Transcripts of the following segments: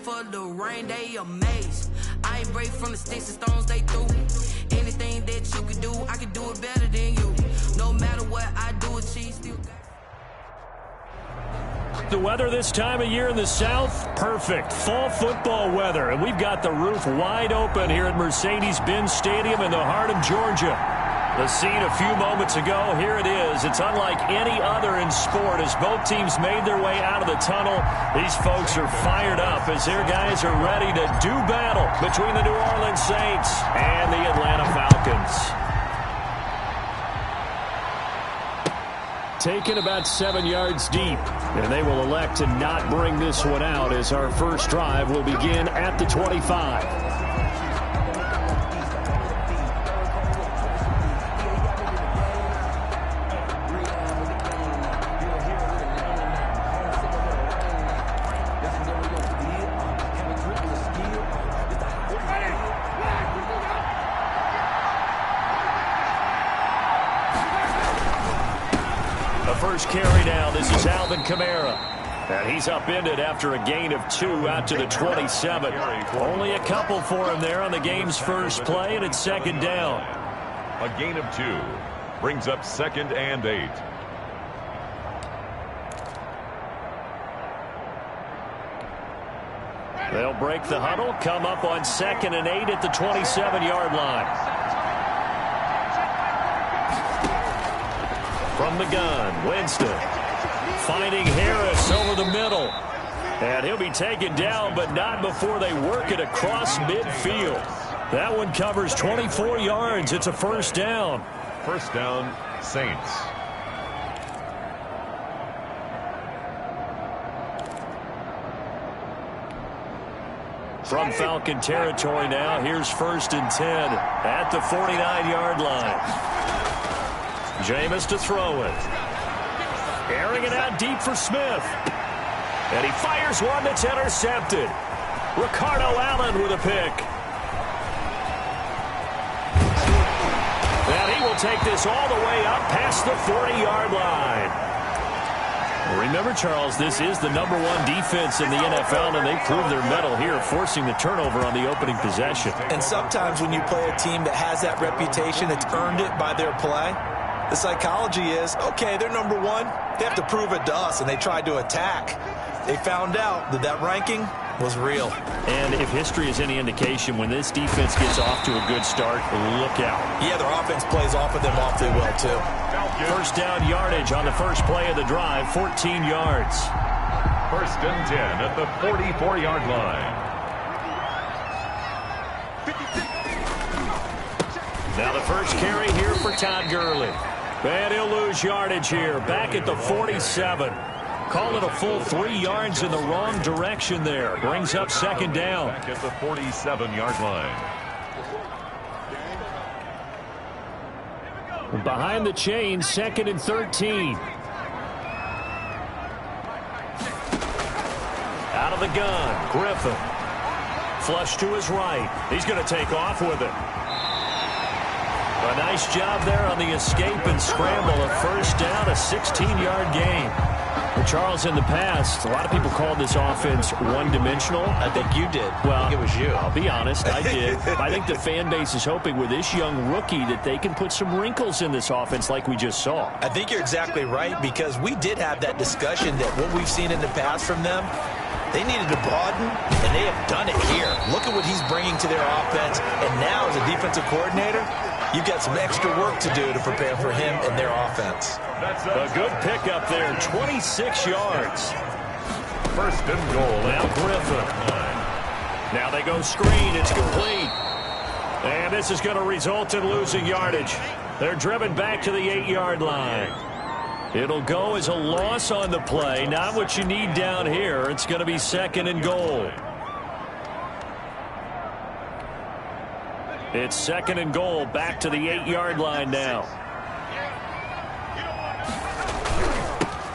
for the rain, they amazed. I ain't break from the sticks and stones they threw. Anything that you can do, I can do it better than you. No matter what I do, achieve still. The weather this time of year in the South, perfect. Fall football weather, and we've got the roof wide open here at Mercedes-Benz Stadium in the heart of Georgia. The scene a few moments ago, here it is. It's unlike any other in sport as both teams made their way out of the tunnel. These folks are fired up as their guys are ready to do battle between the New Orleans Saints and the Atlanta Falcons. Taken about 7 yards deep, and they will elect to not bring this one out as our first drive will begin at the 25. First carry now. This is Alvin Kamara. And he's upended after a gain of 2 out to the 27. Only a couple for him there on the game's first play, and it's second down. A gain of 2 brings up 2nd and 8. They'll break the huddle, come up on 2nd and 8 at the 27-yard line. From the gun, Winston finding Harris over the middle. And he'll be taken down, but not before they work it across midfield. That one covers 24 yards. It's a first down. First down, Saints. From Falcon territory now, here's 1st and 10 at the 49-yard line. Jameis to throw it. Airing it out deep for Smith. And he fires one that's intercepted. Ricardo Allen with a pick. And he will take this all the way up past the 40-yard line. Remember, Charles, this is the #1 defense in the NFL, and they proved their mettle here, forcing the turnover on the opening possession. And sometimes when you play a team that has that reputation, it's earned it by their play. The psychology is, okay, they're #1. They have to prove it to us, and they tried to attack. They found out that that ranking was real. And if history is any indication, when this defense gets off to a good start, look out. Yeah, their offense plays off of them awfully well, too. First down yardage on the first play of the drive, 14 yards. 1st and 10 at the 44-yard line. Now the first carry here for Todd Gurley. And he'll lose yardage here, back at the 47. Call it a full 3 yards in the wrong direction there. Brings up second down. Back at the 47-yard line. Behind the chains, 2nd and 13. Out of the gun, Griffin. Flush to his right. He's going to take off with it. A nice job there on the escape and scramble. A first down, a 16-yard gain. Well, Charles, in the past, a lot of people called this offense one-dimensional. I think you did. Well, I think it was you. I'll be honest, I did. I think the fan base is hoping with this young rookie that they can put some wrinkles in this offense like we just saw. I think you're exactly right, because we did have that discussion that what we've seen in the past from them, they needed to broaden, and they have done it here. Look at what he's bringing to their offense, and now as a defensive coordinator, you've got some extra work to do to prepare for him and their offense. A good pickup there, 26 yards. 1st and goal. Now Griffin. Now they go screen. It's complete. And this is going to result in losing yardage. They're driven back to the 8-yard line. It'll go as a loss on the play. Not what you need down here. It's going to be 2nd and goal. It's 2nd and goal, back to the 8-yard line now.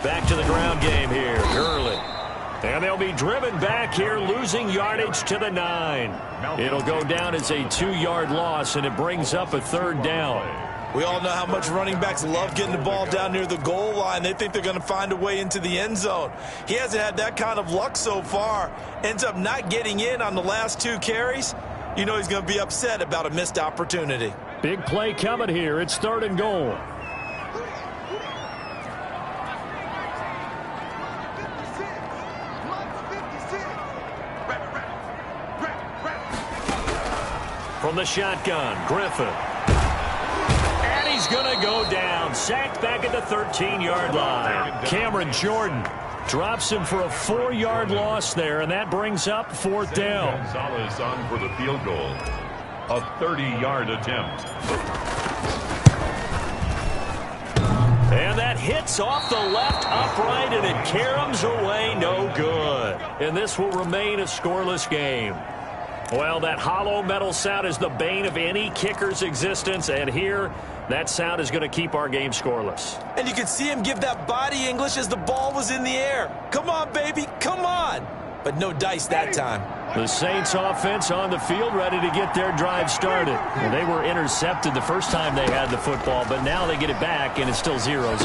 Back to the ground game here, Gurley. And they'll be driven back here, losing yardage to the 9. It'll go down as a 2-yard loss, and it brings up a 3rd down. We all know how much running backs love getting the ball down near the goal line. They think they're going to find a way into the end zone. He hasn't had that kind of luck so far. Ends up not getting in on the last 2 carries. You know he's going to be upset about a missed opportunity. Big play coming here. It's 3rd and goal. From the shotgun, Griffin. And he's going to go down. Sacked back at the 13-yard line. Cameron Jordan drops him for a 4-yard loss there, and that brings up 4th down. Gonzalez on for the field goal. A 30-yard attempt. And that hits off the left upright, and it caroms away, no good. And this will remain a scoreless game. Well, that hollow metal sound is the bane of any kicker's existence, and here, that sound is going to keep our game scoreless. And you could see him give that body English as the ball was in the air. Come on, baby, come on. But no dice that time. The Saints offense on the field ready to get their drive started. Well, they were intercepted the first time they had the football, but now they get it back, and it's still 0-0.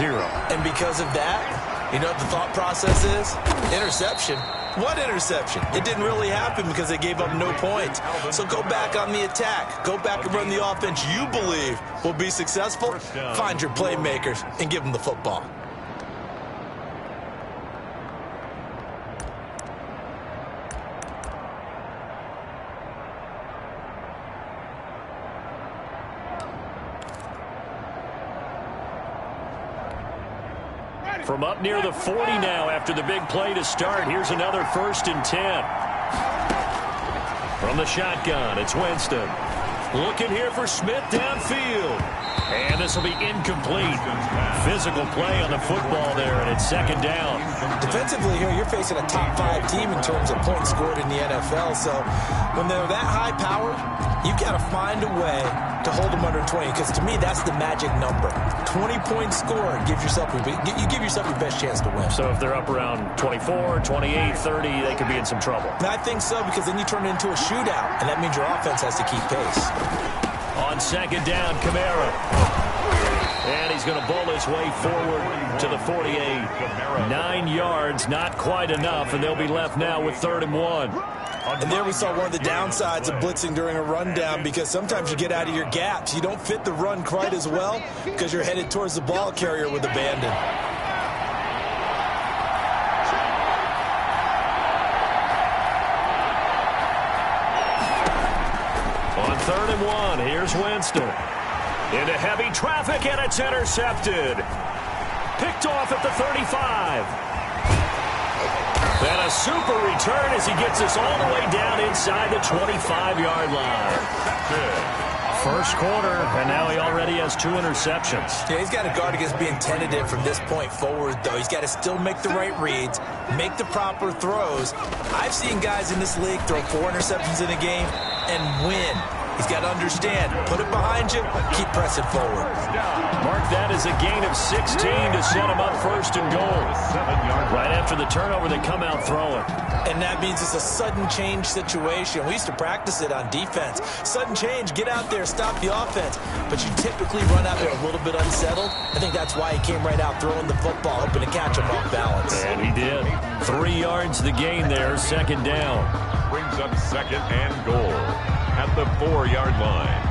And because of that, you know what the thought process is? Interception. What interception? It didn't really happen because they gave up no points. So go back on the attack. Go back and run the offense you believe will be successful. Find your playmakers and give them the football. From up near the 40 now after the big play to start. Here's another 1st and 10. From the shotgun, it's Winston. Looking here for Smith downfield. And this will be incomplete. Physical play on the football there, and it's 2nd down. Defensively here, you're facing a top 5 team in terms of points scored in the NFL. So when they're that high-powered, you've got to find a way to hold them under 20, because to me, that's the magic number. 20 points scored, you give yourself your best chance to win. So if they're up around 24, 28, 30, they could be in some trouble. And I think so, because then you turn it into a shootout, and that means your offense has to keep pace. On 2nd down, Kamara. And he's going to bowl his way forward to the 48. 9 yards, not quite enough, and they'll be left now with 3rd and 1. And there we saw one of the downsides of blitzing during a rundown, because sometimes you get out of your gaps. You don't fit the run quite as well because you're headed towards the ball carrier with abandon. On 3rd and 1, here's Winston. Into heavy traffic, and it's intercepted. Picked off at the 35. And a super return as he gets us all the way down inside the 25-yard line. First quarter, and now he already has 2 interceptions. Yeah, he's got to guard against being tentative from this point forward, though. He's got to still make the right reads, make the proper throws. I've seen guys in this league throw 4 interceptions in a game and win. He's got to understand, put it behind you, keep pressing forward. Mark that as a gain of 16 to set him up 1st and goal. Right after the turnover, they come out throwing. And that means it's a sudden change situation. We used to practice it on defense. Sudden change, get out there, stop the offense. But you typically run out there a little bit unsettled. I think that's why he came right out throwing the football, hoping to catch him off balance. And he did. 3 yards the gain there, 2nd down. Brings up 2nd and goal at the 4-yard line.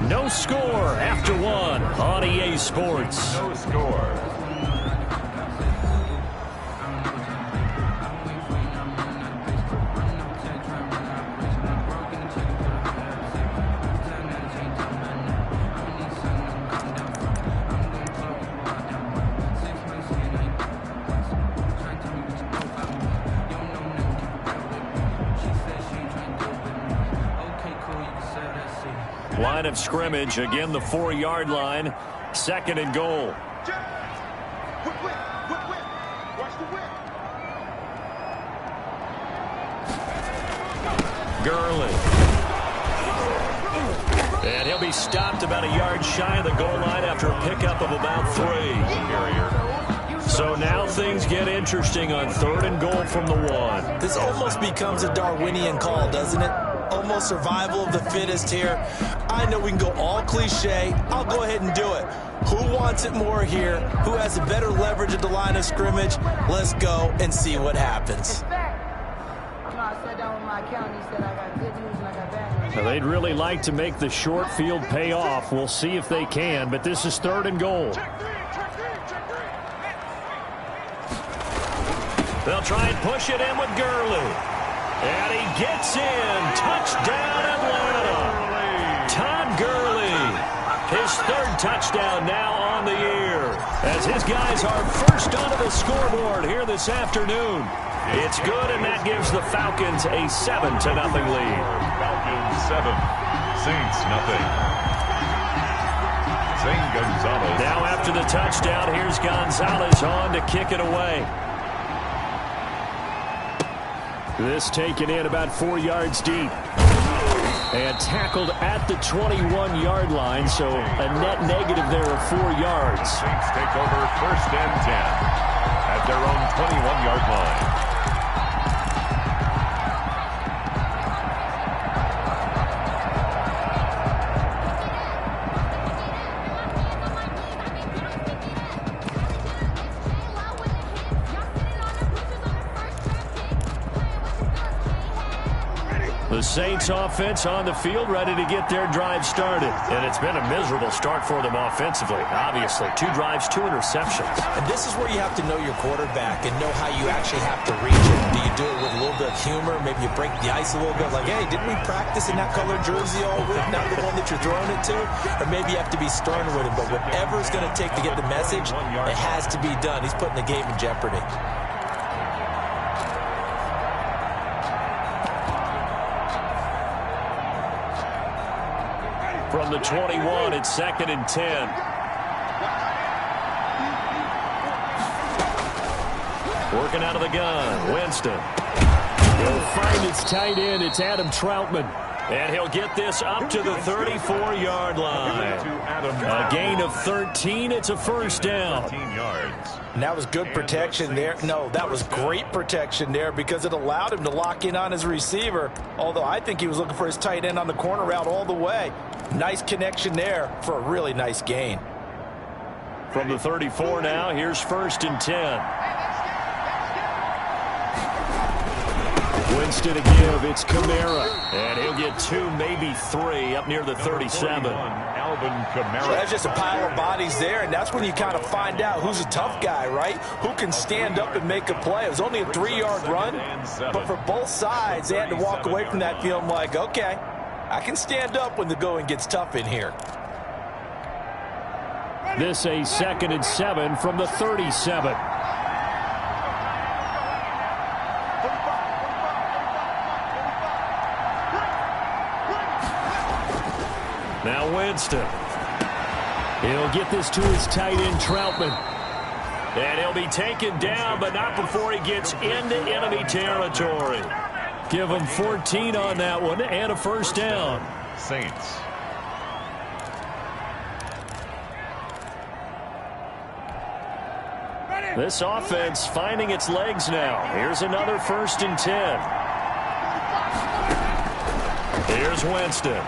No score after 1 on EA Sports. No score. Line of scrimmage, again the 4-yard line, 2nd and goal. Gurley. And he'll be stopped about a yard shy of the goal line after a pickup of about 3. So now things get interesting on 3rd and goal from the 1. This almost becomes a Darwinian call, doesn't it? Almost survival of the fittest here. I know we can go all cliche. I'll go ahead and do it. Who wants it more here? Who has a better leverage at the line of scrimmage? Let's go and see what happens. Now they'd really like to make the short field pay off. We'll see if they can, but this is 3rd and goal. They'll try and push it in with Gurley. And he gets in. Touchdown, Atlanta. Todd Gurley. His 3rd touchdown now on the year. As his guys are first onto the scoreboard here this afternoon. It's good, and that gives the Falcons a 7-0 lead. Falcons 7, Saints nothing. Zane Gonzalez. Now after the touchdown, here's Gonzalez on to kick it away. This taken in about 4 yards deep. And tackled at the 21-yard line, so a net negative there of 4 yards. Saints take over 1st and 10 at their own 21-yard line. The Saints offense on the field, ready to get their drive started. And it's been a miserable start for them offensively, obviously. 2 drives, 2 interceptions. And this is where you have to know your quarterback and know how you actually have to reach it. Do you do it with a little bit of humor? Maybe you break the ice a little bit, like, hey, didn't we practice in that colored jersey all week, not the one that you're throwing it to? Or maybe you have to be stern with him. But whatever it's going to take to get the message, it has to be done. He's putting the game in jeopardy. From the 21, it's 2nd and 10. Working out of the gun, Winston. He'll find his tight end. It's Adam Troutman. And he'll get this up to the 34-yard line. A gain of 13. It's a 1st down. 13 yards. And that was good protection there. No, that was great protection there because it allowed him to lock in on his receiver. Although I think he was looking for his tight end on the corner route all the way. Nice connection there for a really nice gain. From the 34 now, here's 1st and 10. Winston to give. It's Kamara. And he'll get 2, maybe 3 up near the 37. Alvin Kamara. So that's just a pile of bodies there, and that's when you kind of find out who's a tough guy, right? Who can stand up and make a play. It was only a 3-yard run, but for both sides, they had to walk away from that feeling like, okay, I can stand up when the going gets tough in here. This a 2nd and 7 from the 37. Now Winston. He'll get this to his tight end, Troutman. And he'll be taken down, but not before he gets into enemy territory. Give him 14 on that one and a 1st down. Saints. This offense finding its legs now. Here's another 1st and 10. Here's Winston.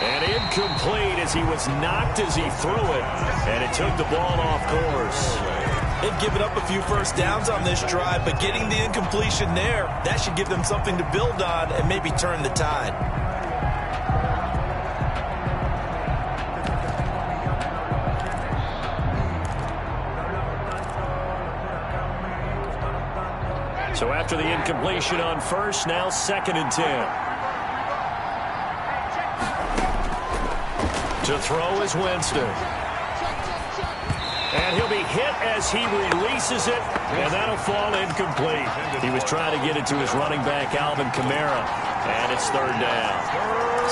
And incomplete as he was knocked as he threw it. And it took the ball off course. They've given up a few 1st downs on this drive, but getting the incompletion there, that should give them something to build on and maybe turn the tide. So after the incompletion on 1st, now 2nd and 10. To throw is Winston. And he'll be hit as he releases it, and that'll fall incomplete. He was trying to get it to his running back, Alvin Kamara, and it's 3rd down.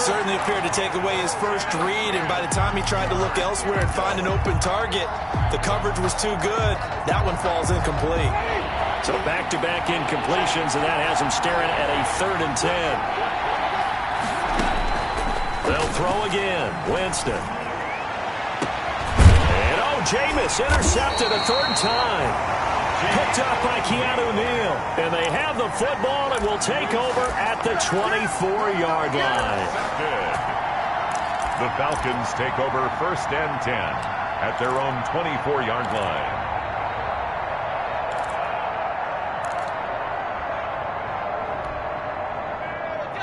Certainly appeared to take away his first read, and by the time he tried to look elsewhere and find an open target, the coverage was too good. That one falls incomplete. So back-to-back incompletions, and that has him staring at a 3rd and 10. They'll throw again. Winston. Jameis intercepted a third time. Picked up by Keanu Neal. And they have the football and will take over at the 24-yard line. The Falcons take over 1st and 10 at their own 24-yard line.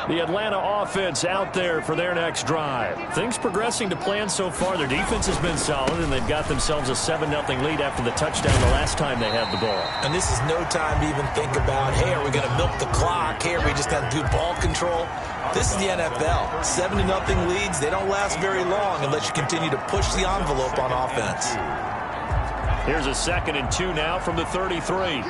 The Atlanta offense out there for their next drive. Things progressing to plan so far. Their defense has been solid, and they've got themselves a 7-0 lead after the touchdown the last time they had the ball. And this is no time to even think about, hey, are we going to milk the clock? Hey, are we just going to do ball control? This is the NFL. 7-0 leads, they don't last very long unless you continue to push the envelope on offense. Here's a 2nd and 2 now from the 33.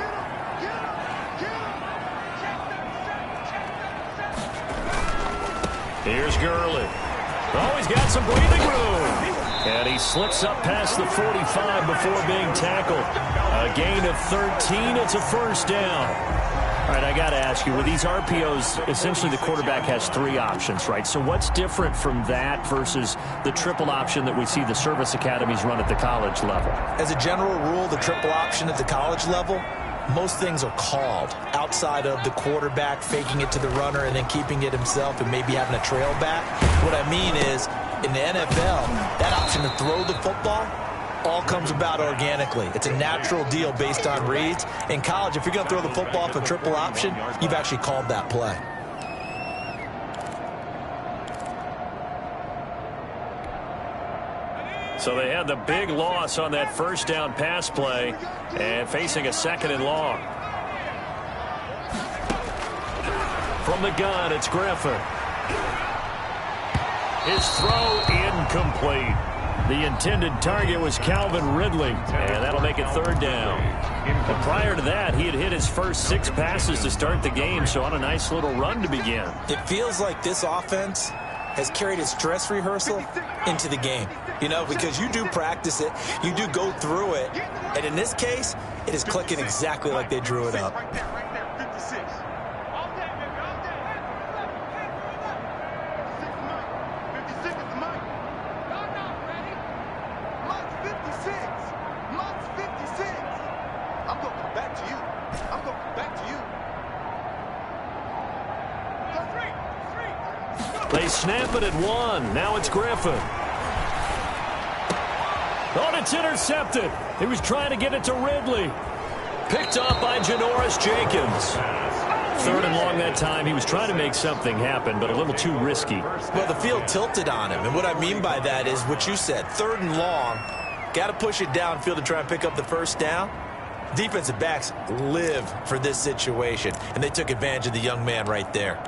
Here's Gurley. Oh, he's got some breathing room. And he slips up past the 45 before being tackled. A gain of 13. It's a first down. All right, I got to ask you, with these RPOs, essentially the quarterback has 3 options, right? So what's different from that versus the triple option that we see the service academies run at the college level? As a general rule, the triple option at the college level, most things are called outside of the quarterback faking it to the runner and then keeping it himself and maybe having a trail back. What I mean is, in the NFL, that option to throw the football all comes about organically. It's a natural deal based on reads. In college, if you're going to throw the football off a triple option, you've actually called that play. So they had the big loss on that first down pass play and facing a 2nd and long. From the gun, it's Griffin. His throw incomplete. The intended target was Calvin Ridley, and that'll make it 3rd down. But prior to that, he had hit his first 6 passes to start the game, so on a nice little run to begin. It feels like this offense has carried its dress rehearsal into the game. You know, because you do practice it, you do go through it, and in this case, it is clicking exactly like they drew it up. They snap it at 1. Now it's Griffin. Oh, it's intercepted. He was trying to get it to Ridley. Picked up by Janoris Jenkins. 3rd and long that time. He was trying to make something happen, but a little too risky. Well, the field tilted on him, and what I mean by that is what you said. 3rd and long, got to push it downfield to try and pick up the first down. Defensive backs live for this situation, and they took advantage of the young man right there.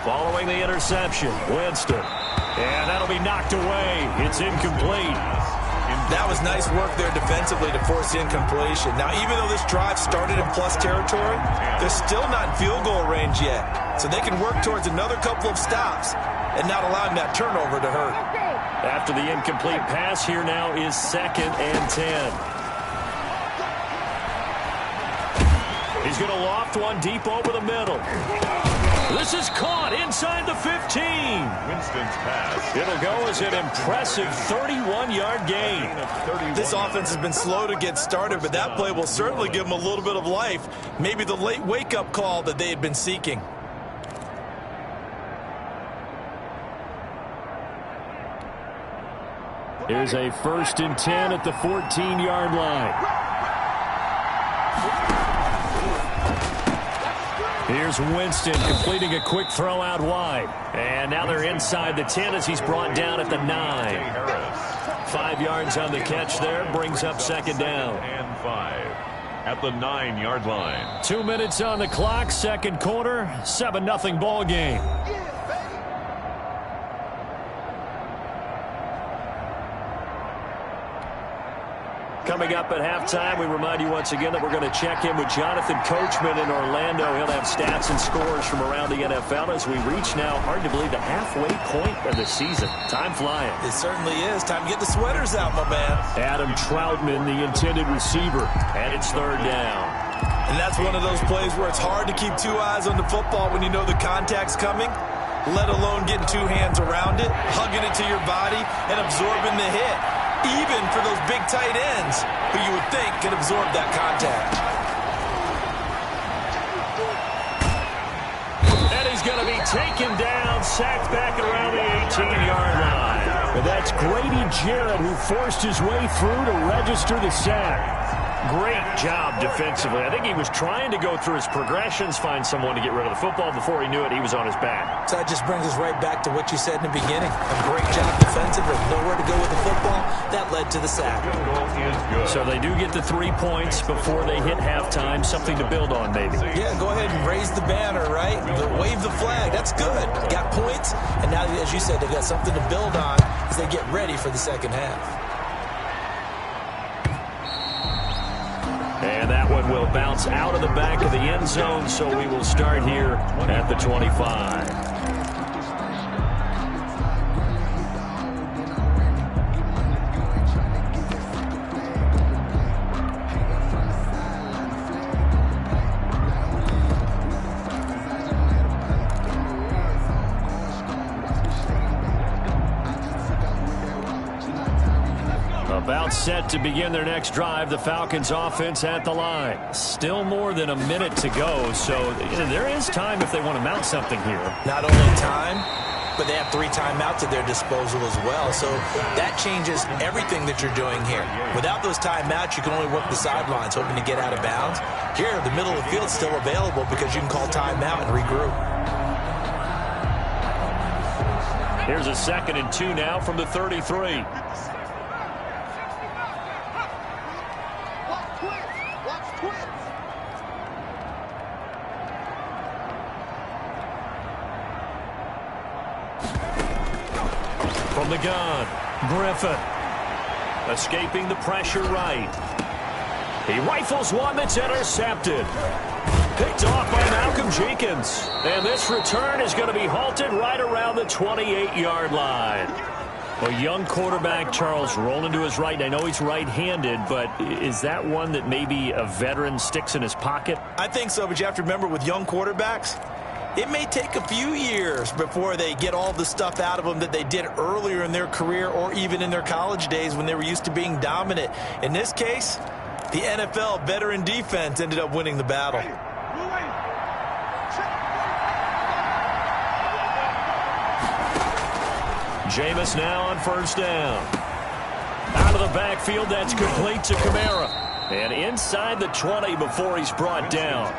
Following the interception, Winston. And that'll be knocked away. It's incomplete. That was nice work there defensively to force incompletion. Now, even though this drive started in plus territory, they're still not in field goal range yet. So they can work towards another couple of stops and not allowing that turnover to hurt. After the incomplete pass, here now is 2nd and 10. He's going to loft one deep over the middle. This is caught inside the 15. Winston's pass. It'll go as an impressive 31-yard gain. This offense has been slow to get started, but that play will certainly give them a little bit of life. Maybe the late wake-up call that they had been seeking. Here's a 1st and 10 at the 14-yard line. Here's Winston completing a quick throw out wide. And now they're inside the 10 as he's brought down at the 9. 5 yards on the catch there, brings up 2nd down. And 5 at the 9-yard line. 2 minutes on the clock, 2nd quarter, 7-0 ball game. Coming up at halftime, we remind you once again that we're going to check in with Jonathan Coachman in Orlando. He'll have stats and scores from around the NFL as we reach now, hard to believe, the halfway point of the season. Time flying. It certainly is. Time to get the sweaters out, my man. Adam Troutman, the intended receiver, and it's third down. And that's one of those plays where it's hard to keep two eyes on the football when you know the contact's coming, let alone getting two hands around it, hugging it to your body, and absorbing the hit. Even for those big tight ends, who you would think can absorb that contact. And he's going to be taken down, sacked back around the 18-yard line. And that's Grady Jarrett who forced his way through to register the sack. Great job defensively. I think he was trying to go through his progressions, find someone to get rid of the football. Before he knew it, he was on his back. So that just brings us right back to what you said in the beginning. A great job defensively. Nowhere to go with the football. That led to the sack. So they do get the 3 points before they hit halftime. Something to build on, maybe. Yeah, go ahead and raise the banner, right? Wave the flag. That's good. Got points. And now, as you said, they've got something to build on as they get ready for the second half. And that one will bounce out of the back of the end zone, so we will start here at the 25. About set to begin their next drive. The Falcons offense at the line. Still more than a minute to go, so there is time if they want to mount something here. Not only time, but they have 3 timeouts at their disposal as well. So that changes everything that you're doing here. Without those timeouts, you can only work the sidelines, hoping to get out of bounds. Here, the middle of the field is still available because you can call timeout and regroup. Here's a 2nd and 2 now from the 33. From the gun, Griffin. Escaping the pressure right. He rifles one that's intercepted. Picked off by Malcolm Jenkins. And this return is going to be halted right around the 28-yard line. A young quarterback, Charles, rolling to his right. I know he's right-handed, but is that one that maybe a veteran sticks in his pocket? I think so, but you have to remember with young quarterbacks, it may take a few years before they get all the stuff out of them that they did earlier in their career or even in their college days when they were used to being dominant. In this case, the NFL veteran defense ended up winning the battle. Jameis now on first down. Out of the backfield, that's complete to Kamara. And inside the 20 before he's brought down.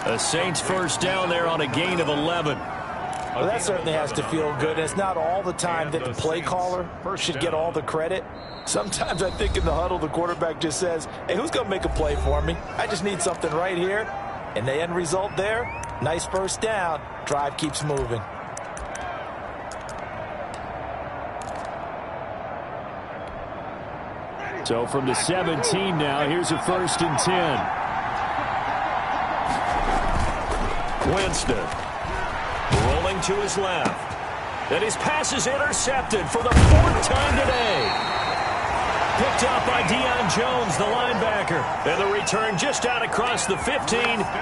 A Saints first down there on a gain of 11. Well, that certainly has to feel good. It's not all the time that the play caller should get all the credit. Sometimes I think in the huddle, the quarterback just says, hey, who's going to make a play for me? I just need something right here. And the end result there, nice first down. Drive keeps moving. So from the 17 now, here's a 1st and 10. Winston rolling to his left. And his pass is intercepted for the 4th time today. Picked up by Deion Jones, the linebacker. And the return just out across the 15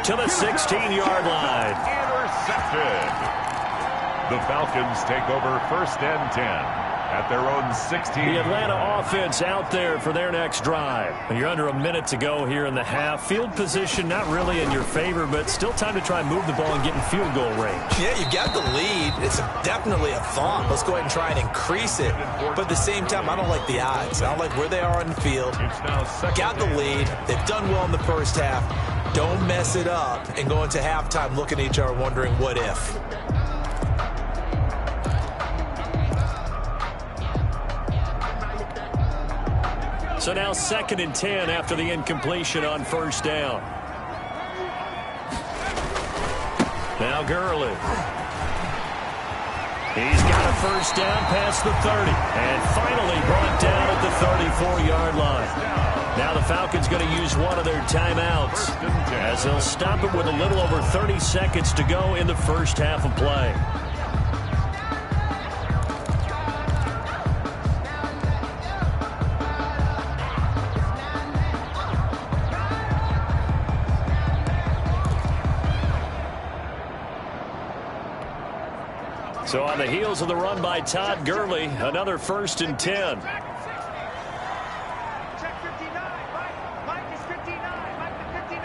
to the 16-yard line. Intercepted. The Falcons take over 1st and 10. At their own 16. The Atlanta offense out there for their next drive. And you're under a minute to go here in the half. Field position not really in your favor, but still time to try and move the ball and get in field goal range. Yeah, you've got the lead. It's definitely a thought. Let's go ahead and try and increase it. But at the same time, I don't like the odds. I don't like where they are on the field. Got the lead. They've done well in the first half. Don't mess it up and go into halftime looking at each other wondering what if. So now 2nd and 10 after the incompletion on first down. Now Gurley. He's got a first down past the 30. And finally brought down at the 34-yard line. Now the Falcons going to use one of their timeouts as they'll stop it with a little over 30 seconds to go in the first half of play. So on the heels of the run by Todd Gurley, another 1st and 10. Check 59. Mike is 59. Mike is 59.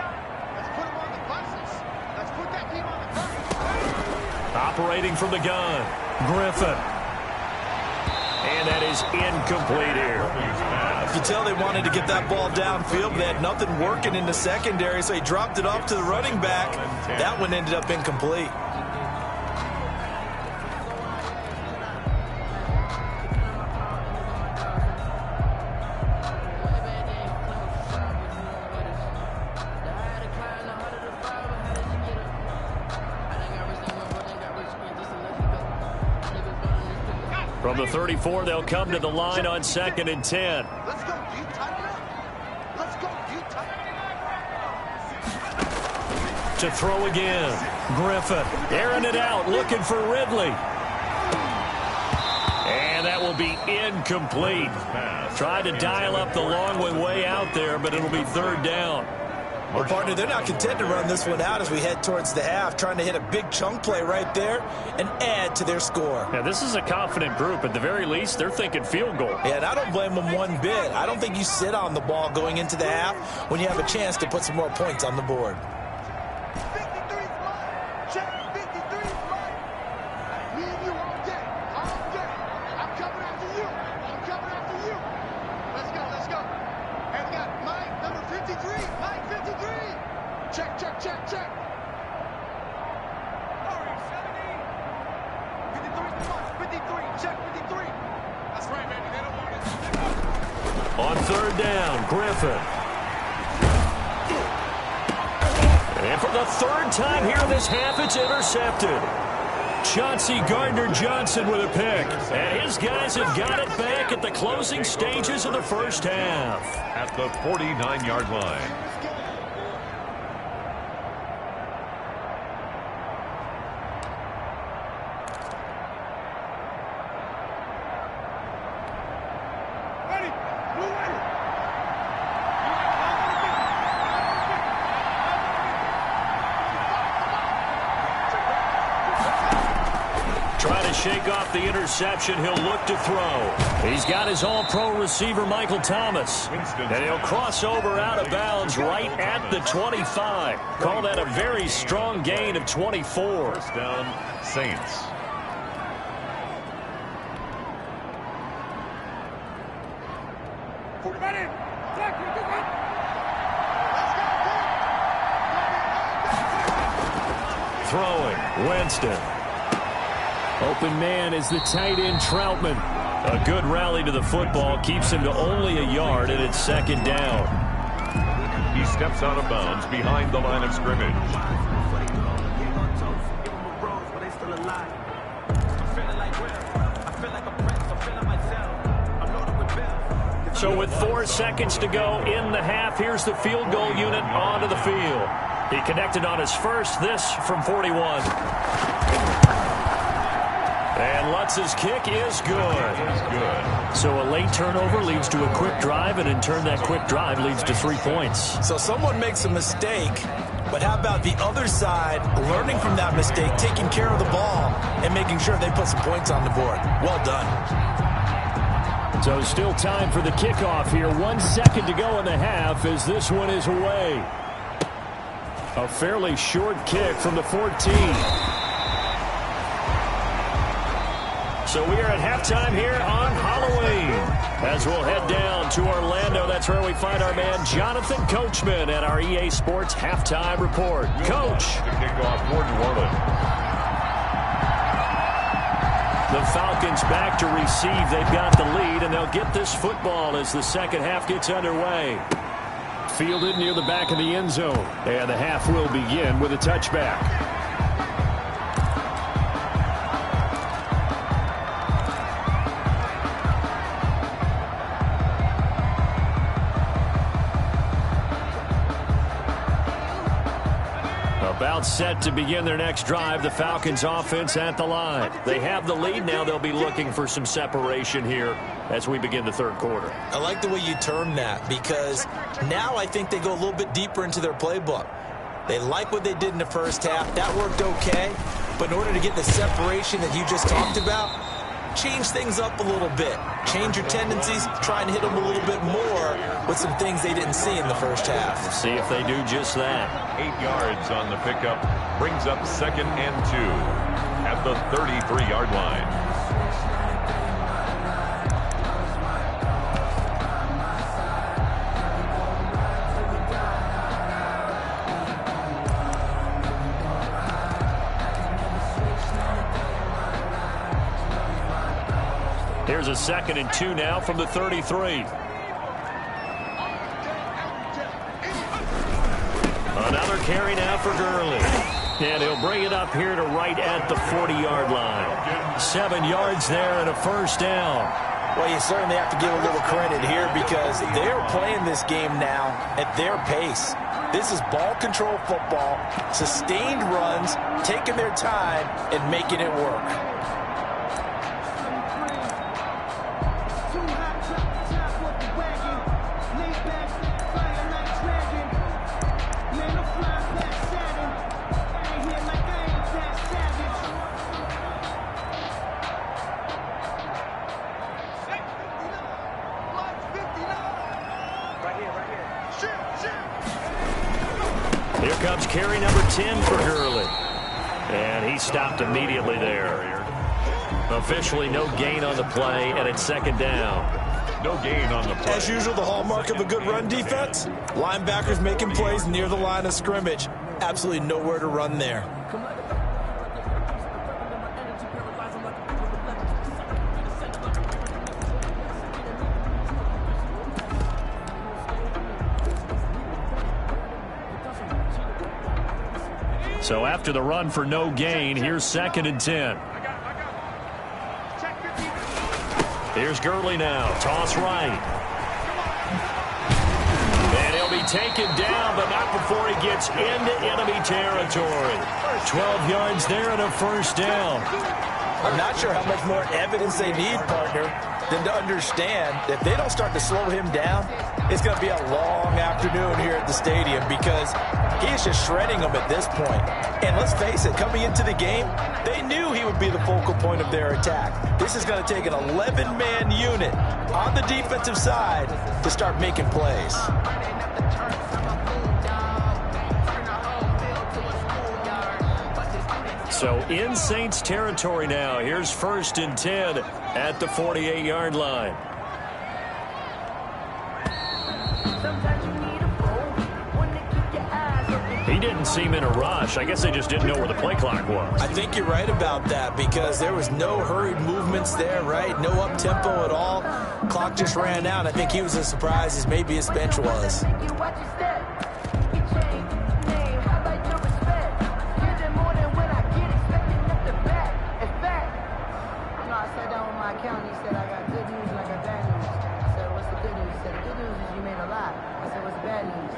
Let's put him on the buses. Let's put that team on the bus. Operating from the gun, Griffin. And that is incomplete here. You tell they wanted to get that ball downfield, but they had nothing working in the secondary, so he dropped it off to the running back. That one ended up incomplete. From the 34, they'll come to the line on 2nd and 10. Let's go, you tighten up. Let's go, you tighten up. To throw again, Griffin airing it out, looking for Ridley. And that will be incomplete. Tried to dial up the long way out there, but it'll be 3rd down. Well, partner, they're not content to run this one out as we head towards the half, trying to hit a big chunk play right there and add to their score. Yeah, this is a confident group. At the very least, they're thinking field goal. Yeah, and I don't blame them one bit. I don't think you sit on the ball going into the half when you have a chance to put some more points on the board. 53 is mine. Check 53 is mine. Me and you all day. All day. I'm coming after you. I'm coming after you. Let's go, let's go. And we got Mike, number 53. Mike, 53. Check, check, check, check. All right, 70. 53 is mine. 53. Check 53. That's right, baby. They don't want it. On 3rd down, Griffin. And for the 3rd time here in this half, it's intercepted. Chauncey Gardner-Johnson with a pick. And his guys have got it back at the closing stages of the first half. At the 49-yard line. Ready. Blue ready. Trying to shake off the interception. He'll look to throw. He's got his all-pro receiver, Michael Thomas. And he'll cross over out of bounds right at the 25. Call that a very strong gain of 24. 1st down, Saints. Throwing, Winston. Open man is the tight end, Troutman. A good rally to the football keeps him to only a yard, and it's 2nd down. He steps out of bounds behind the line of scrimmage. So with 4 seconds to go in the half, here's the field goal unit onto the field. He connected on his first, this from 41. And Lutz's kick is good. So a late turnover leads to a quick drive, and in turn that quick drive leads to 3 points. So someone makes a mistake, but how about the other side learning from that mistake, taking care of the ball, and making sure they put some points on the board? Well done. So still time for the kickoff here. 1 second to go in the half as this one is away. A fairly short kick from the 14. So we are at halftime here on Halloween. As we'll head down to Orlando, that's where we find our man Jonathan Coachman at our EA Sports Halftime Report. Coach. To kick off for New Orleans. The Falcons back to receive. They've got the lead, and they'll get this football as the second half gets underway. Fielded near the back of the end zone. And the half will begin with a touchback. About set to begin their next drive, the Falcons offense at the line. They have the lead. Now they'll be looking for some separation here as we begin the third quarter. I like the way you term that, because now I think they go a little bit deeper into their playbook. They like what they did in the first half. That worked okay. But in order to get the separation that you just talked about, change things up a little bit. Change your tendencies, try and hit them a little bit more with some things they didn't see in the first half. Let's see if they do just that. 8 yards on the pickup, brings up 2nd and 2 at the 33-yard line. Here's a 2nd and 2 now from the 33. Another carry now for Gurley. And he'll bring it up here to right at the 40-yard line. 7 yards there and a first down. Well, you certainly have to give a little credit here because they're playing this game now at their pace. This is ball control football, sustained runs, taking their time and making it work. Here comes carry number 10 for Gurley. And he stopped immediately there. Officially no gain on the play, and it's 2nd down. No gain on the play. As usual, the hallmark of a good run defense, linebackers making plays near the line of scrimmage. Absolutely nowhere to run there. So after the run for no gain, here's 2nd and 10. Here's Gurley now. Toss right. And he'll be taken down, but not before he gets into enemy territory. 12 yards there and a first down. I'm not sure how much more evidence they need, partner, than to understand that if they don't start to slow him down, it's going to be a long afternoon here at the stadium because he is just shredding them at this point. And let's face it, coming into the game, they knew he would be the focal point of their attack. This is going to take an 11-man unit on the defensive side to start making plays. So in Saints territory now. Here's 1st and 10 at the 48-yard line. He didn't seem in a rush. I guess they just didn't know where the play clock was. I think you're right about that because there was no hurried movements there, right? No up-tempo at all. Clock just ran out. I think he was as surprised as maybe his bench was.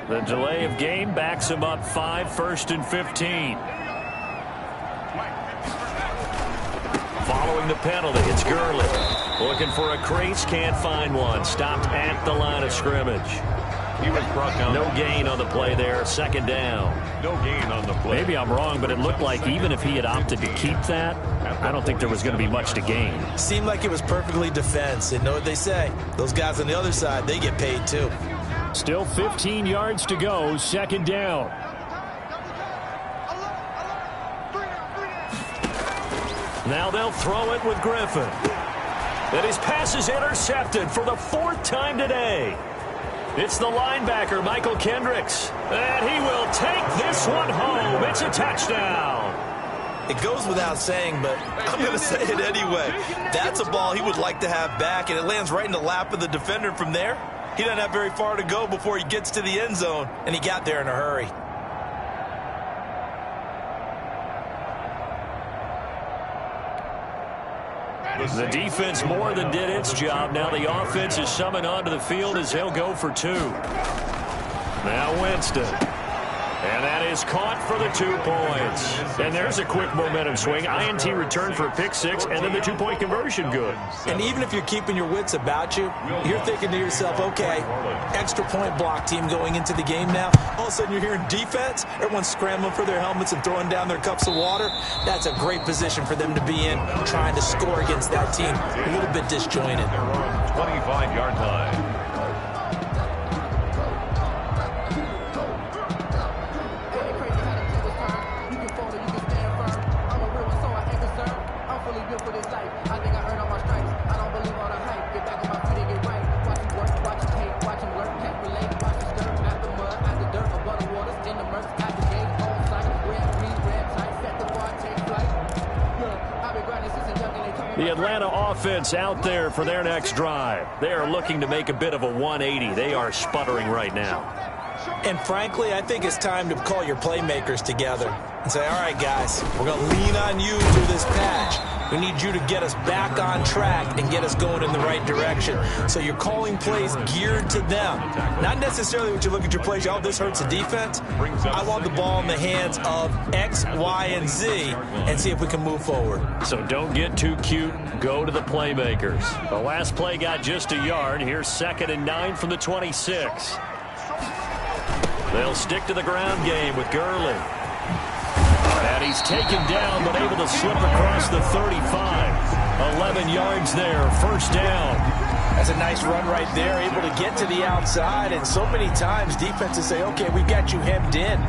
The delay of game backs him up 5, 1st and 15. Following the penalty, it's Gurley. Looking for a crease, can't find one. Stopped at the line of scrimmage. He was brought down. No gain on the play there, 2nd down. No gain on the play. Maybe I'm wrong, but it looked like even if he had opted to keep that, I don't think there was going to be much to gain. Seemed like it was perfectly defense. And know what they say? Those guys on the other side, they get paid too. Still 15 yards to go, 2nd down. Now they'll throw it with Griffin. And his pass is intercepted for the 4th time today. It's the linebacker, Michael Kendricks. And he will take this one home. It's a touchdown. It goes without saying, but I'm going to say it anyway. That's a ball he would like to have back, and it lands right in the lap of the defender from there. He doesn't have very far to go before he gets to the end zone, and he got there in a hurry. The defense more than did its job. Now the offense is summoned onto the field as he'll go for 2. Now Winston. And that is caught for the 2 points. And there's a quick momentum swing. INT return for a pick 6, and then the 2-point conversion good. And even if you're keeping your wits about you, you're thinking to yourself, okay, extra point block team going into the game now. All of a sudden you're hearing defense. Everyone's scrambling for their helmets and throwing down their cups of water. That's a great position for them to be in, trying to score against that team. A little bit disjointed. 25-yard line. The Atlanta offense out there for their next drive. They are looking to make a bit of a 180. They are sputtering right now. And frankly, I think it's time to call your playmakers together and say, all right, guys, we're going to lean on you through this patch. We need you to get us back on track and get us going in the right direction. So you're calling plays geared to them. Not necessarily what you look at your plays, oh, this hurts the defense. I want the ball in the hands of X, Y, and Z and see if we can move forward. So don't get too cute. Go to the playmakers. The last play got just a yard. Here's 2nd and 9 from the 26. They'll stick to the ground game with Gurley. And he's taken down, but able to slip across the 35. 11 yards there, first down. That's a nice run right there, able to get to the outside. And so many times defenses say, okay, we got you hemmed in.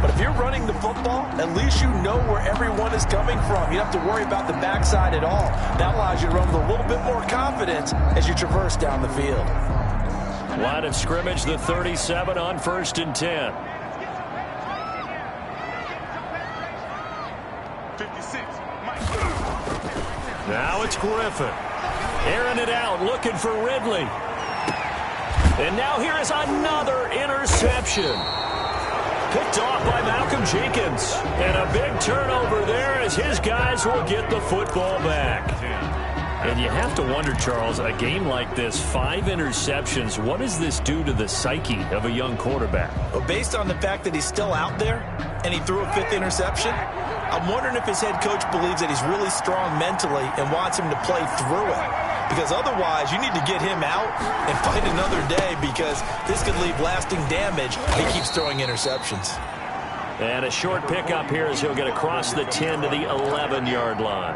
But if you're running the football, at least you know where everyone is coming from. You don't have to worry about the backside at all. That allows you to run with a little bit more confidence as you traverse down the field. Line of scrimmage, the 37 on 1st and 10. 56. Now it's Griffin. Airing it out, looking for Ridley. And now here is another interception. Picked off by Malcolm Jenkins. And a big turnover there as his guys will get the football back. And you have to wonder, Charles, a game like this, 5 interceptions, what does this do to the psyche of a young quarterback? Well, based on the fact that he's still out there and he threw a 5th interception, I'm wondering if his head coach believes that he's really strong mentally and wants him to play through it. Because otherwise, you need to get him out and fight another day because this could leave lasting damage if he keeps throwing interceptions. And a short pickup here as he'll get across the 10 to the 11-yard line.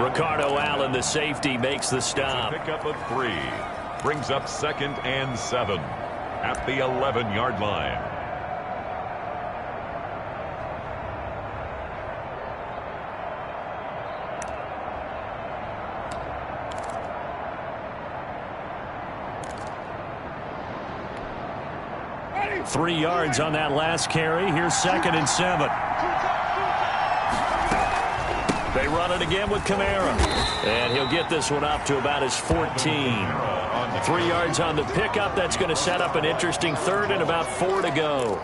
Ricardo Allen, the safety, makes the stop. Pickup of 3. Brings up 2nd and 7 at the 11-yard line. Ready? 3 yards on that last carry. Here's 2nd and 7. They run it again with Kamara. And he'll get this one up to about his 14. 3 yards on the pickup. That's going to set up an interesting 3rd and about 4 to go.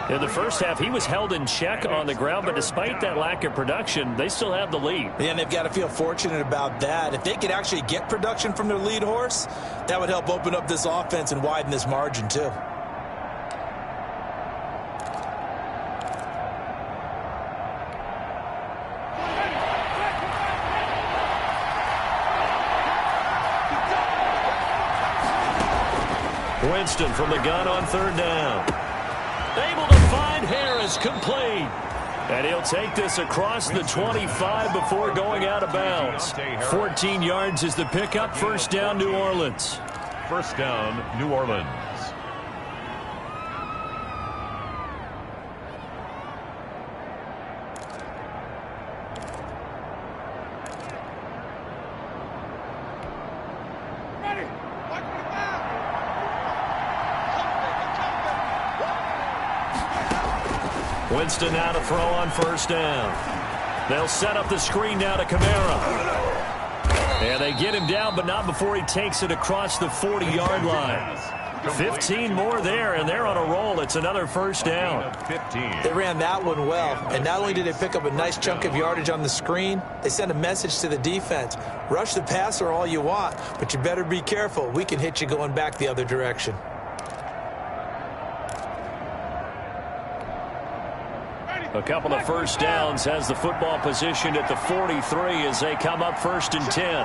In the first half, he was held in check on the ground, but despite that lack of production, they still have the lead. Yeah, and they've got to feel fortunate about that. If they could actually get production from their lead horse, that would help open up this offense and widen this margin too. Winston from the gun on 3rd down. Able to find Harris, complete. And he'll take this across the 25 before going out of bounds. 14 yards is the pickup. 1st down, New Orleans. 1st down, New Orleans. Winston now to throw on 1st down. They'll set up the screen now to Kamara. And they get him down, but not before he takes it across the 40-yard line. 15 more there, and they're on a roll. It's another 1st down. They ran that one well, and not only did they pick up a nice chunk of yardage on the screen, they sent a message to the defense. Rush the passer all you want, but you better be careful. We can hit you going back the other direction. A couple of first downs, has the football positioned at the 43 as they come up 1st and 10.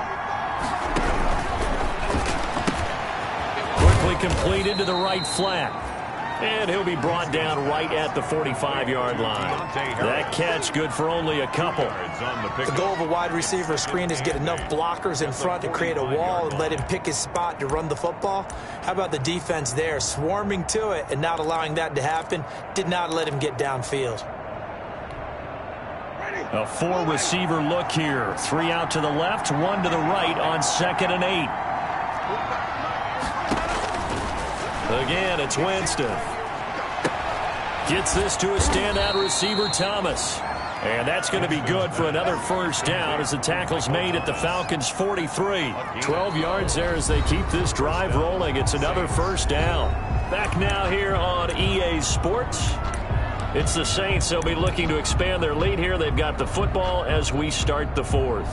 Quickly completed to the right flat. And he'll be brought down right at the 45-yard line. That catch good for only a couple. The goal of a wide receiver screen is get enough blockers in front to create a wall and let him pick his spot to run the football. How about the defense there, swarming to it and not allowing that to happen? Did not let him get downfield. A 4-receiver look here. 3 out to the left, 1 to the right on 2nd and 8. Again, it's Winston. Gets this to a standout receiver, Thomas. And that's going to be good for another first down as the tackle's made at the Falcons' 43. 12 yards there as they keep this drive rolling. It's another first down. Back now here on EA Sports. It's the Saints. They'll be looking to expand their lead here. They've got the football as we start the 4th.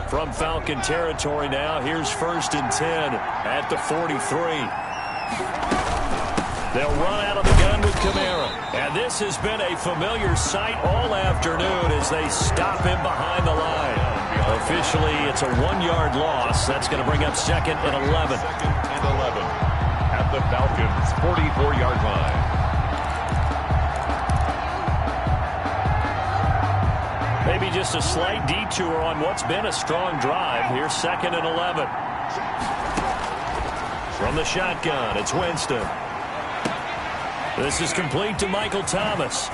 From Falcon territory now, here's 1st and 10 at the 43. They'll run out of the gun with Kamara. And this has been a familiar sight all afternoon as they stop him behind the line. Officially, it's a 1-yard loss. That's going to bring up 2nd and 11. 2nd and 11 at the Falcons' 44-yard line. Maybe just a slight detour on what's been a strong drive. Here's 2nd and 11. From the shotgun, it's Winston. This is complete to Michael Thomas.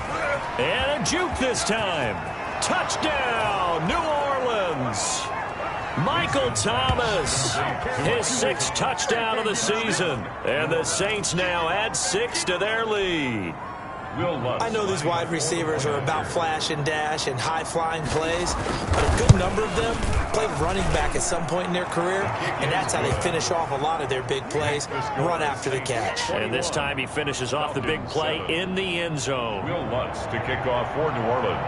And a juke this time. Touchdown, New Orleans. Michael Thomas, his 6th touchdown of the season. And the Saints now add 6 to their lead. I know these wide receivers are about flash and dash and high-flying plays, but a good number of them played running back at some point in their career, and that's how they finish off a lot of their big plays, run after the catch. And this time he finishes off the big play in the end zone. Will Lutz to kick off for New Orleans.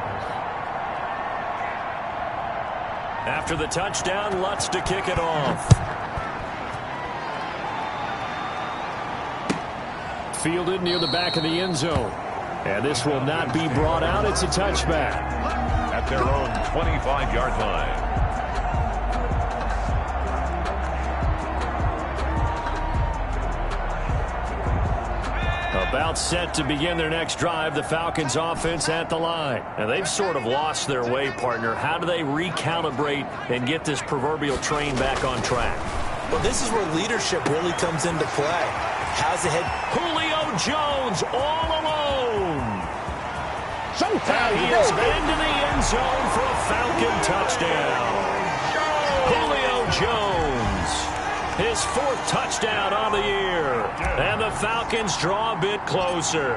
After the touchdown, Lutz to kick it off. Fielded near the back of the end zone. And this will not be brought out. It's a touchback. At their own 25-yard line. About set to begin their next drive, the Falcons offense at the line. And they've sort of lost their way, partner. How do they recalibrate and get this proverbial train back on track? Well, this is where leadership really comes into play. How's the head? Julio Jones all alone. And he is into the end zone for a Falcon touchdown. Julio Jones, his 4th touchdown on the year. And the Falcons draw a bit closer.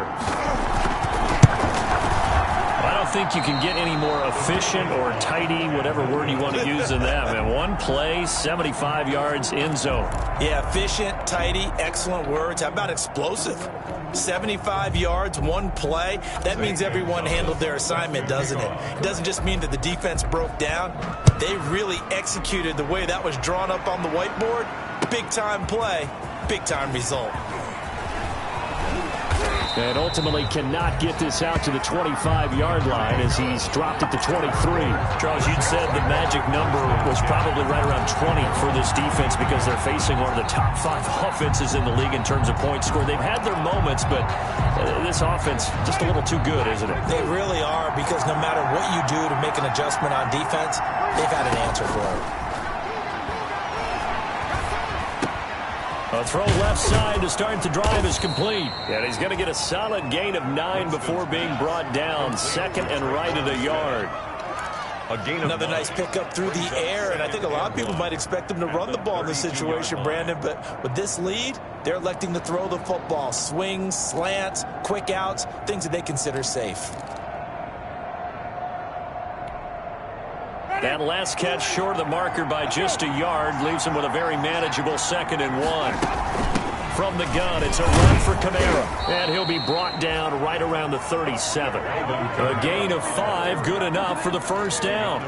I don't think you can get any more efficient or tidy, whatever word you want to use in that. And 1 play, 75 yards, end zone. Yeah, efficient, tidy, excellent words. How about explosive? 75 yards, 1 play. That means everyone handled their assignment, doesn't it? It doesn't just mean that the defense broke down. They really executed the way that was drawn up on the whiteboard. Big-time play, big-time result. And ultimately cannot get this out to the 25-yard line as he's dropped at the 23. Charles, you'd said the magic number was probably right around 20 for this defense because they're facing one of the top 5 offenses in the league in terms of points scored. They've had their moments, but this offense just a little too good, isn't it? They really are, because no matter what you do to make an adjustment on defense, they've had an answer for it. A throw left side to start the drive is complete. And he's going to get a solid gain of 9 before being brought down. 2nd and right at a yard. Another nice pickup through the air, and I think a lot of people might expect them to run the ball in this situation, Brandon, but with this lead, they're electing to throw the football. Swings, slants, quick outs, things that they consider safe. That last catch short of the marker by just a yard leaves him with a very manageable 2nd and 1. from the gun. It's a run for Kamara. And he'll be brought down right around the 37. A gain of 5, good enough for the first down.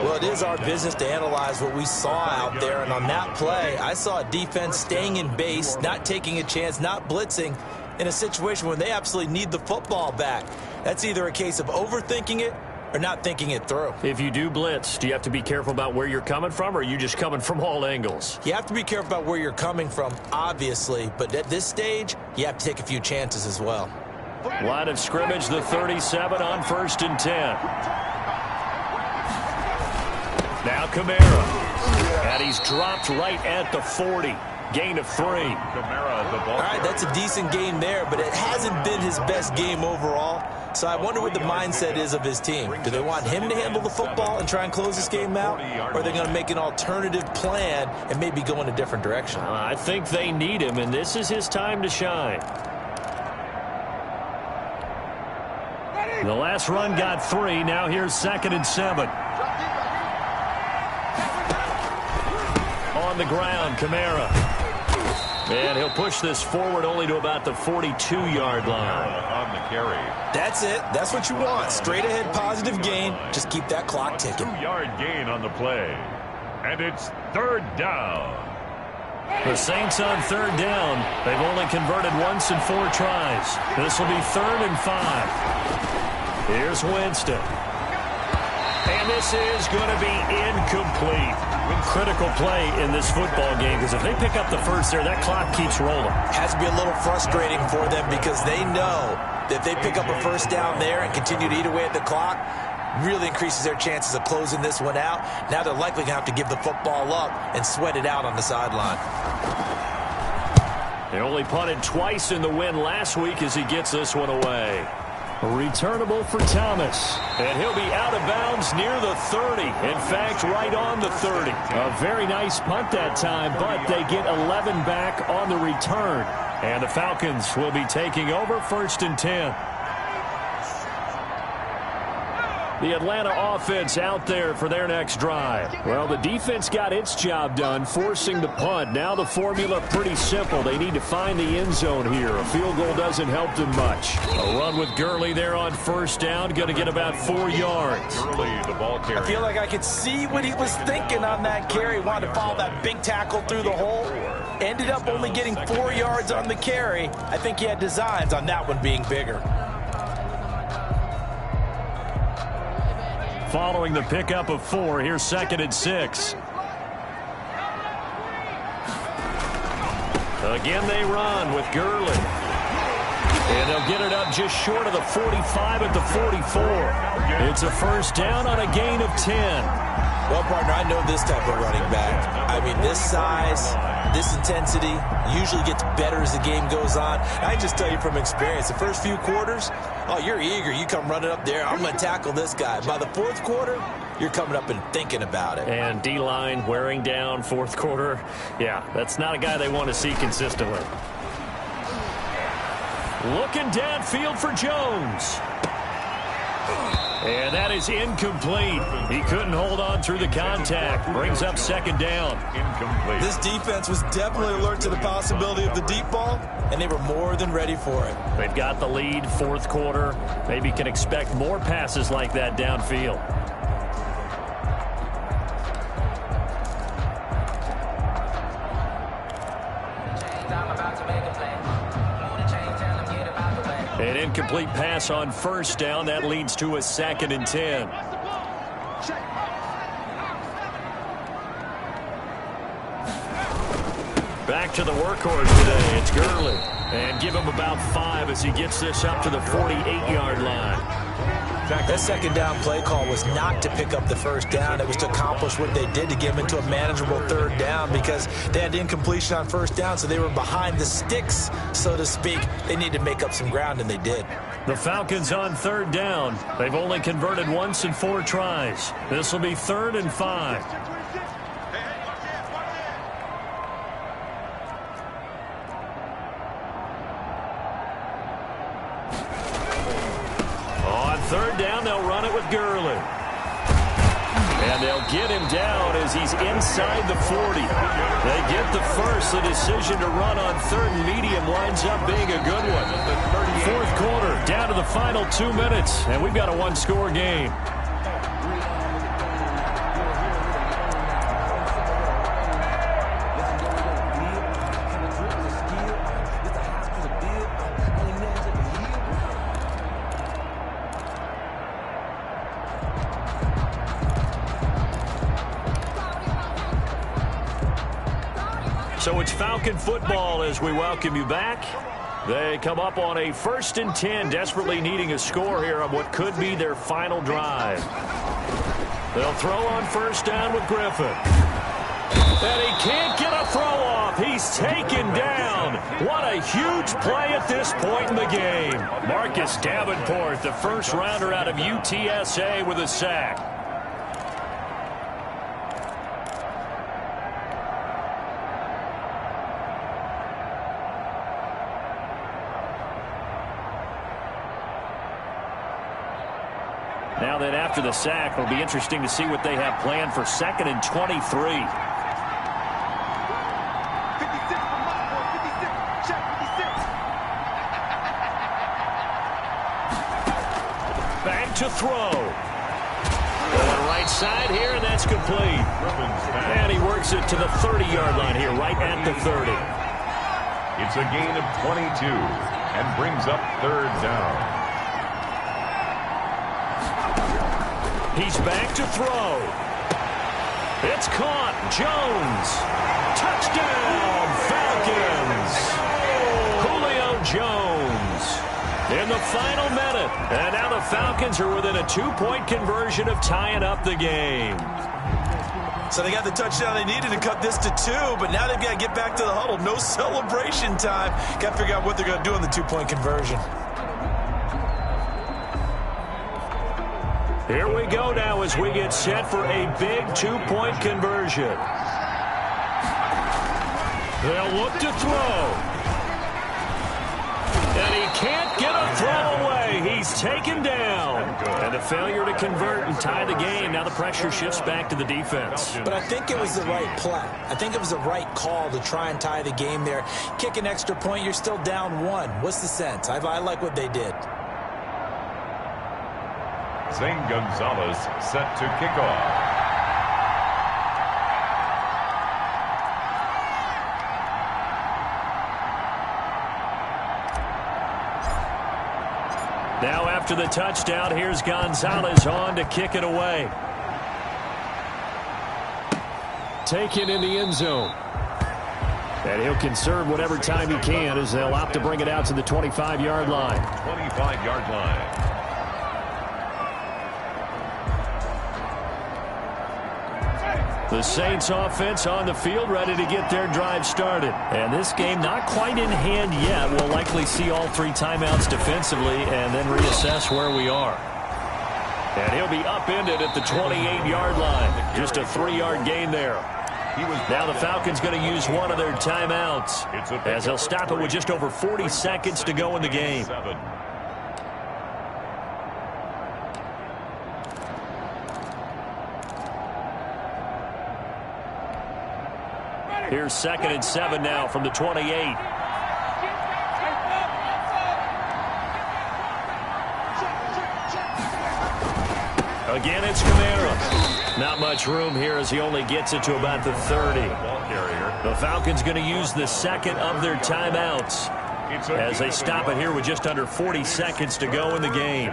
Well, it is our business to analyze what we saw out there. And on that play, I saw a defense staying in base, not taking a chance, not blitzing in a situation where they absolutely need the football back. That's either a case of overthinking it or not thinking it through. If you do blitz, do you have to be careful about where you're coming from, or are you just coming from all angles? You have to be careful about where you're coming from, obviously, but at this stage, you have to take a few chances as well. Line of scrimmage, the 37 on 1st and 10. Now Kamara. And he's dropped right at the 40. Gain of 3. Kamara, the ball. All right, that's a decent gain there, but it hasn't been his best game overall. So I wonder what the mindset is of his team. Do they want him to handle the football and try and close this game out? Or are they going to make an alternative plan and maybe go in a different direction? I think they need him, and this is his time to shine. The last run got 3. Now here's 2nd and 7. On the ground, Kamara. And he'll push this forward only to about the 42-yard line. On the carry. That's it. That's what you want. Straight ahead positive gain. Just keep that clock ticking. 2-yard gain on the play. And it's 3rd down. The Saints on 3rd down. They've only converted once in 4 tries. This will be 3rd and 5. Here's Winston. And this is going to be incomplete. Critical play in this football game, because if they pick up the first there, that clock keeps rolling. Has to be a little frustrating for them because they know that if they pick up a first down there and continue to eat away at the clock, really increases their chances of closing this one out. Now they're likely going to have to give the football up and sweat it out on the sideline. They only punted twice in the win last week as he gets this one away. Returnable for Thomas. And he'll be out of bounds near the 30. In fact, right on the 30. A very nice punt that time, but they get 11 back on the return. And the Falcons will be taking over 1st and 10. The Atlanta offense out there for their next drive. Well, the defense got its job done, forcing the punt. Now the formula pretty simple. They need to find the end zone here. A field goal doesn't help them much. A run with Gurley there on 1st down. Going to get about 4 yards. Gurley, the ball carrier. I feel like I could see what he was thinking on that carry. Wanted to follow that big tackle through the hole. Ended up only getting 4 yards on the carry. I think he had designs on that one being bigger. Following the pickup of 4, here's 2nd and 6. Again, they run with Gurley. And they'll get it up just short of the 45 at the 44. It's a first down on a gain of 10. Well, partner, I know this type of running back. I mean, this size, this intensity usually gets better as the game goes on. I just tell you from experience, the first few quarters, oh, you're eager. You come running up there, I'm going to tackle this guy. By the 4th quarter, you're coming up and thinking about it. And D-line wearing down 4th quarter. Yeah, that's not a guy they want to see consistently. Looking downfield for Jones. And that is incomplete. He couldn't hold on through the contact. Brings up 2nd down. Incomplete. This defense was definitely alert to the possibility of the deep ball, and they were more than ready for it. They've got the lead, 4th quarter. Maybe can expect more passes like that downfield. An incomplete pass on 1st down. That leads to a 2nd and 10. Back to the workhorse today. It's Gurley. And give him about 5 as he gets this up to the 48-yard line. That 2nd down play call was not to pick up the 1st down. It was to accomplish what they did to get him into a manageable 3rd down because they had incompletion on 1st down, so they were behind the sticks, so to speak. They needed to make up some ground, and they did. The Falcons on 3rd down. They've only converted once in 4 tries. This will be 3rd and 5. On 3rd down, they'll run it with Gurley. And they'll get him down as he's inside the 40. They get the first. The decision to run on third and medium winds up being a good one. Fourth quarter, down to the final 2 minutes, and we've got a one-score game. So it's Falcon football as we welcome you back. They come up on a 1st and 10, desperately needing a score here on what could be their final drive. They'll throw on first down with Griffin. And he can't get a throw off. He's taken down. What a huge play at this point in the game. Marcus Davenport, the first rounder out of UTSA, with a sack. Now then, after the sack, it'll be interesting to see what they have planned for 2nd and 23. 56 for my boy, 56. Check 56. Back to throw. On the right side here, and that's complete. And he works it to the 30-yard line here, right at the 30. It's a gain of 22 and brings up 3rd down. He's back to throw. It's caught. Jones. Touchdown, Falcons. Julio Jones in the final minute. And now the Falcons are within a 2-point conversion of tying up the game. So they got the touchdown they needed to cut this to 2, but now they've got to get back to the huddle. No celebration time. Got to figure out what they're going to do on the 2-point conversion. Here we go now as we get set for a big 2-point conversion. They'll look to throw. And he can't get a throw away. He's taken down. And a failure to convert and tie the game. Now the pressure shifts back to the defense. But I think it was the right play. I think it was the right call to try and tie the game there. Kick an extra point, you're still down 1. What's the sense? I like what they did. Zane Gonzalez set to kick off. Now after the touchdown, here's Gonzalez on to kick it away. Taken in the end zone. And he'll conserve whatever time he can as they'll opt to bring it out to the 25-yard line. 25-yard line. The Saints offense on the field, ready to get their drive started. And this game not quite in hand yet. We'll likely see all 3 timeouts defensively and then reassess where we are. And he'll be upended at the 28-yard line. Just a 3-yard gain there. Now the Falcons going to use one of their timeouts as they'll stop it with just over 40 seconds to go in the game. Here's 2nd and 7 now from the 28. Again, it's Kamara. Not much room here as he only gets it to about the 30. The Falcons going to use the 2nd of their timeouts as they stop it here with just under 40 seconds to go in the game.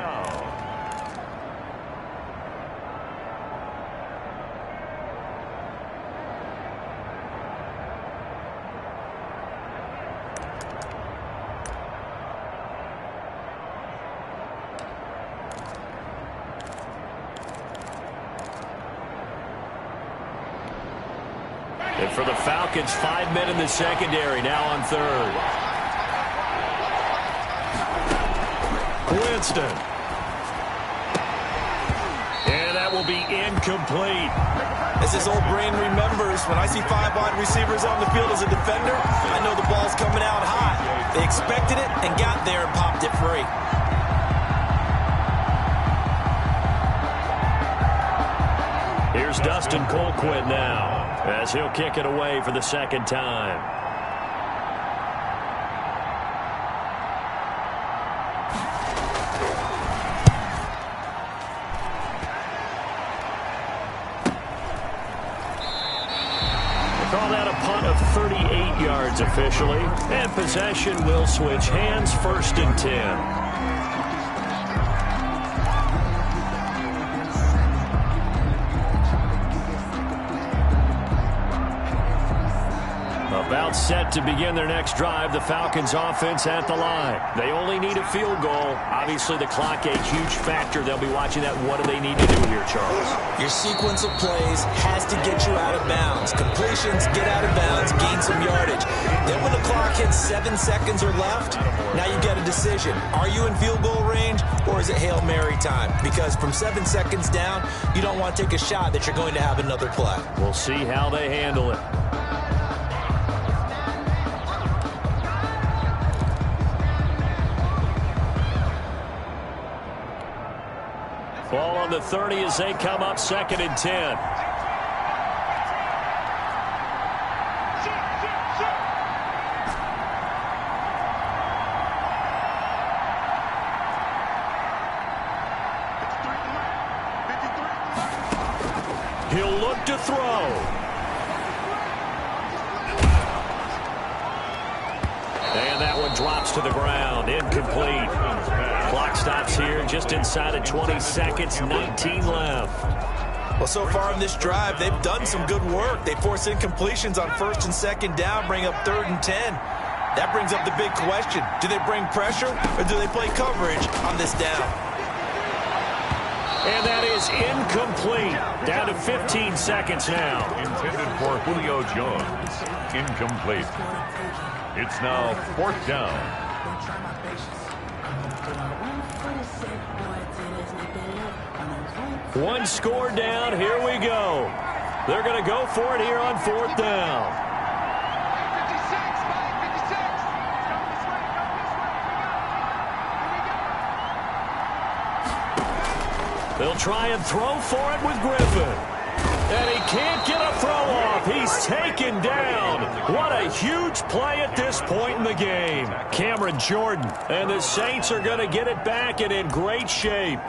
And for the Falcons, 5 men in the secondary, now on 3rd. Winston. And that will be incomplete. As his old brain remembers, when I see 5 wide receivers on the field as a defender, I know the ball's coming out high. They expected it and got there and popped it free. Here's Dustin Colquitt now as he'll kick it away for the second time. Call that a punt of 38 yards officially. And possession will switch hands, 1st and 10. About set to begin their next drive. The Falcons offense at the line. They only need a field goal. Obviously, the clock a huge factor. They'll be watching that. What do they need to do here, Charles? Your sequence of plays has to get you out of bounds. Completions, get out of bounds, gain some yardage. Then when the clock hits 7 seconds or left, now you get a decision. Are you in field goal range or is it Hail Mary time? Because from 7 seconds down, you don't want to take a shot that you're going to have another play. We'll see how they handle it. Ball on the 30 as they come up 2nd and 10. He'll look to throw. And that one drops to the ground. Incomplete. Clock stops here just inside of 20 seconds, 19 left. Well, so far in this drive, they've done some good work. They force incompletions on 1st and 2nd down, bring up 3rd and 10. That brings up the big question. Do they bring pressure or do they play coverage on this down? And that is incomplete. Down to 15 seconds now. Intended for Julio Jones. Incomplete. It's now 4th down. One score down. Here we go. They're going to go for it here on 4th down. They'll try and throw for it with Griffin. And he can't get a throw off. He's taken down. What a huge play at this point in the game. Cameron Jordan. And the Saints are going to get it back and in great shape.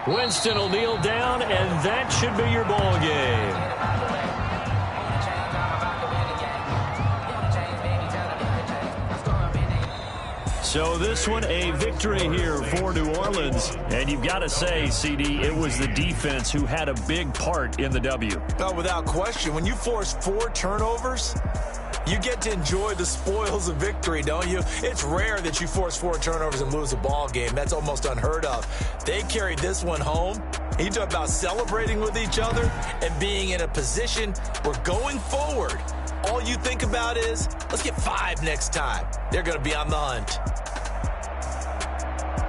Winston will kneel down, and that should be your ball game. So this one, a victory here for New Orleans. And you've got to say, CD, it was the defense who had a big part in the W. No, without question. When you force 4 turnovers, you get to enjoy the spoils of victory, don't you? It's rare that you force 4 turnovers and lose a ball game. That's almost unheard of. They carried this one home. You talk about celebrating with each other and being in a position where going forward, all you think about is, let's get 5 next time. They're going to be on the hunt.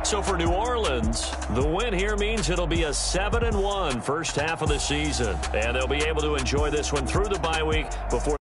So for New Orleans, the win here means it'll be a 7-1 first half of the season. And they'll be able to enjoy this one through the bye week before